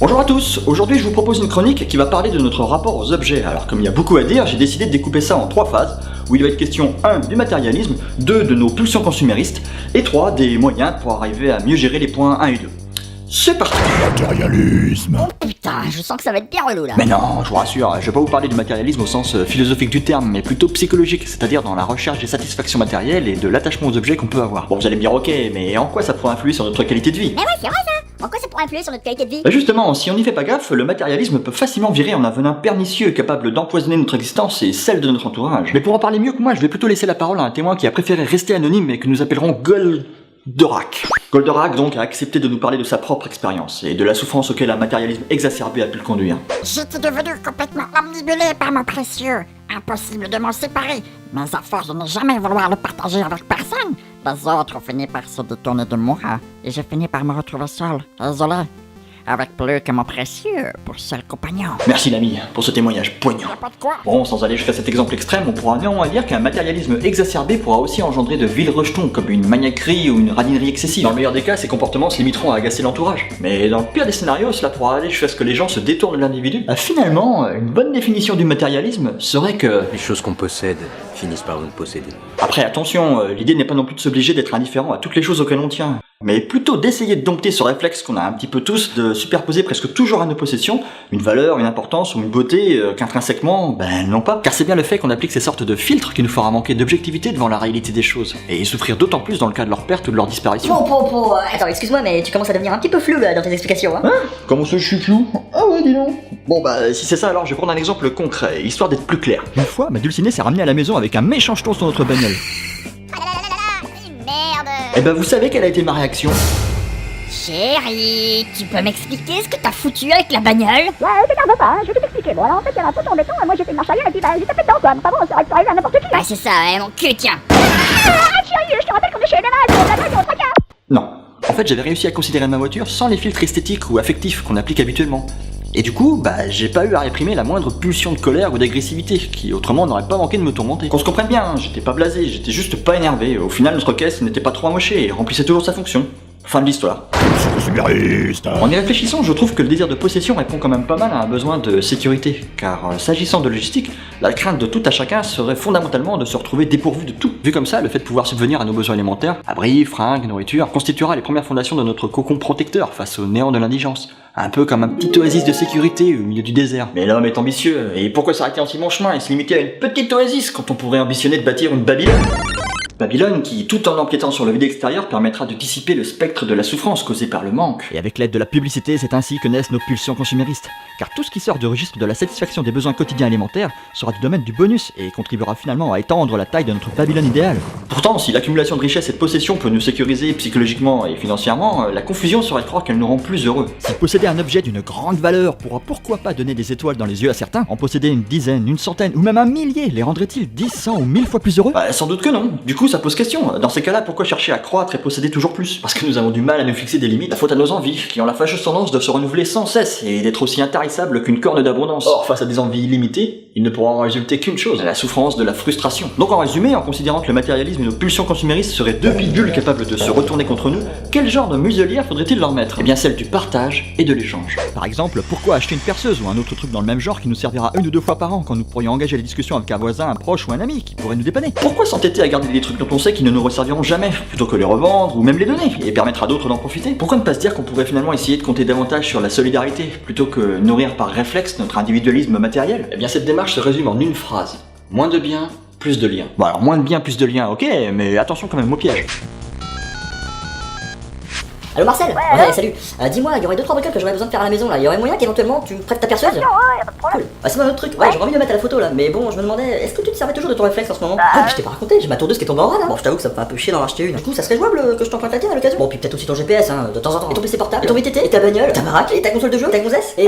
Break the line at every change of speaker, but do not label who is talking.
Bonjour à tous, aujourd'hui je vous propose une chronique qui va parler de notre rapport aux objets. Alors comme il y a beaucoup à dire, j'ai décidé de découper ça en 3 phases, où il va être question 1 du matérialisme, 2 de nos pulsions consuméristes, et 3 des moyens pour arriver à mieux gérer les points 1 et 2. C'est parti.
Matérialisme.
Oh putain, je sens que ça va être bien relou là.
Mais non, je vous rassure, je vais pas vous parler du matérialisme au sens philosophique du terme, mais plutôt psychologique, c'est-à-dire dans la recherche des satisfactions matérielles et de l'attachement aux objets qu'on peut avoir. Bon, vous allez me dire ok, mais en quoi ça pourrait influer sur notre qualité de vie?
Mais ouais, c'est vrai ça. En quoi ça pourrait influer sur notre qualité de vie?
Bah justement, si on n'y fait pas gaffe, le matérialisme peut facilement virer en un venin pernicieux capable d'empoisonner notre existence et celle de notre entourage. Mais pour en parler mieux que moi, je vais plutôt laisser la parole à un témoin qui a préféré rester anonyme et que nous appellerons Goldorak. Goldorak donc a accepté de nous parler de sa propre expérience et de la souffrance auquel un matérialisme exacerbé a pu le conduire.
J'étais devenu complètement omnibulé par mon précieux. Impossible de m'en séparer. Mais à force de ne jamais vouloir le partager avec personne, les autres ont fini par se détourner de moi. Et j'ai fini par me retrouver seul, isolé, avec plus que mon précieux pour seul compagnon.
Merci l'ami pour ce témoignage poignant.
Y'a pas de quoi.
Bon, sans aller jusqu'à cet exemple extrême, on pourra néanmoins dire qu'un matérialisme exacerbé pourra aussi engendrer de vils rejetons, comme une maniaquerie ou une radinerie excessive. Dans le meilleur des cas, ces comportements se limiteront à agacer l'entourage. Mais dans le pire des scénarios, cela pourra aller jusqu'à ce que les gens se détournent de l'individu. Finalement, une bonne définition du matérialisme serait que...
Les choses qu'on possède finissent par nous posséder.
Après, attention, l'idée n'est pas non plus de s'obliger d'être indifférent à toutes les choses auxquelles on tient, mais plutôt d'essayer de dompter ce réflexe qu'on a un petit peu tous, de superposer presque toujours à nos possessions une valeur, une importance ou une beauté qu'intrinsèquement, non pas. Car c'est bien le fait qu'on applique ces sortes de filtres qui nous fera manquer d'objectivité devant la réalité des choses, et souffrir d'autant plus dans le cas de leur perte ou de leur disparition.
Attends, excuse-moi, mais tu commences à devenir un petit peu flou là dans tes explications, hein.
Comment ça je suis flou? Ah ouais, dis donc. Bon si c'est ça alors je vais prendre un exemple concret, histoire d'être plus clair. Une fois, ma Dulcinée s'est ramenée à la maison avec un méchant jeton sur notre bagnole.
Merde.
Et vous savez quelle a été ma réaction?
Chérie, tu peux m'expliquer ce que t'as foutu avec la bagnole?
Ouais, t'énerve pas, je vais tout t'expliquer. Bon, alors en fait, il y avait un poteau en béton, et moi j'ai fait une marche arrière, et puis j'ai tapé dedans, quoi. Mais pas bon, ça aurait pu arriver à n'importe qui.
Ouais, c'est ça, ouais, mon cul, tiens.
Ah, chérie, je te rappelle qu'on est chez Elena, la blague, on tracas.
Non. En fait, j'avais réussi à considérer ma voiture sans les filtres esthétiques ou affectifs qu'on applique habituellement. Et du coup, j'ai pas eu à réprimer la moindre pulsion de colère ou d'agressivité, qui autrement n'aurait pas manqué de me tourmenter. Qu'on se comprenne bien, j'étais pas blasé, j'étais juste pas énervé. Au final, notre caisse n'était pas trop amochée et remplissait toujours sa fonction. Fin de l'histoire.
Consumériste.
En y réfléchissant, je trouve que le désir de possession répond quand même pas mal à un besoin de sécurité, car s'agissant de logistique, la crainte de tout à chacun serait fondamentalement de se retrouver dépourvu de tout. Vu comme ça, le fait de pouvoir subvenir à nos besoins élémentaires, abris, fringues, nourriture, constituera les premières fondations de notre cocon protecteur face au néant de l'indigence. Un peu comme un petit oasis de sécurité au milieu du désert. Mais l'homme est ambitieux, et pourquoi s'arrêter en si bon chemin et se limiter à une petite oasis quand on pourrait ambitionner de bâtir une Babylone? Babylone qui, tout en empiétant sur le vide extérieur, permettra de dissiper le spectre de la souffrance causée par le manque. Et avec l'aide de la publicité, c'est ainsi que naissent nos pulsions consuméristes. Car tout ce qui sort du registre de la satisfaction des besoins quotidiens alimentaires sera du domaine du bonus et contribuera finalement à étendre la taille de notre Babylone idéale. Pourtant, si l'accumulation de richesses et de possessions peut nous sécuriser psychologiquement et financièrement, la confusion serait de croire qu'elle nous rend plus heureux. Si posséder un objet d'une grande valeur pourra pourquoi pas donner des étoiles dans les yeux à certains, en posséder une dizaine, une centaine ou même un millier les rendrait-il 10, 100 ou 1000 fois plus heureux? Sans doute que non. Du coup, ça pose question. Dans ces cas-là, pourquoi chercher à croître et posséder toujours plus? Parce que nous avons du mal à nous fixer des limites, la faute à nos envies, qui ont la fâcheuse tendance de se renouveler sans cesse et d'être aussi intarissables qu'une corne d'abondance. Or, face à des envies illimitées, il ne pourra en résulter qu'une chose, la souffrance de la frustration. Donc en résumé, en considérant que le matérialisme et nos pulsions consuméristes seraient deux pitbulls capables de se retourner contre nous, quel genre de muselière faudrait-il leur mettre? Eh bien celle du partage et de l'échange. Par exemple, pourquoi acheter une perceuse ou un autre truc dans le même genre qui nous servira 1 ou 2 fois par an quand nous pourrions engager la discussion avec un voisin, un proche ou un ami qui pourrait nous dépanner? Pourquoi s'entêter à garder des trucs dont on sait qu'ils ne nous resserviront jamais, plutôt que les revendre ou même les donner et permettre à d'autres d'en profiter? Pourquoi ne pas se dire qu'on pourrait finalement essayer de compter davantage sur la solidarité plutôt que nourrir par réflexe notre individualisme matériel? Eh bien cette démarche se résume en une phrase: moins de biens, plus de liens. Bon alors moins de biens, plus de liens, ok, mais attention quand même au piège.
Allô Marcel? Ouais, salut. Dis-moi, il y aurait 2-3 bricoles que j'aurais besoin de faire à la maison là. Il y aurait moyen qu'éventuellement tu me prêtes ta perceuse?
Non, ouais, pas de problème.
Cool. C'est pas un autre truc. Ouais, j'aurais envie de mettre à la photo là. Mais bon, je me demandais, est-ce que tu te servais toujours de ton réflexe en ce moment? Ah, puis je t'ai pas raconté, j'ai ma tourneuse qui est tombée en rade. Bon, je t'avoue que ça me fait un peu chier d'en racheter une. Du coup, ça serait jouable que je t'emprunte la tienne à l'occasion? Bon, puis peut-être aussi ton GPS, de temps en temps. Et ton PC portable, et ton VTT, et ta bagnole, ta baraque, et ta console de jeu, ta gonzesse, et.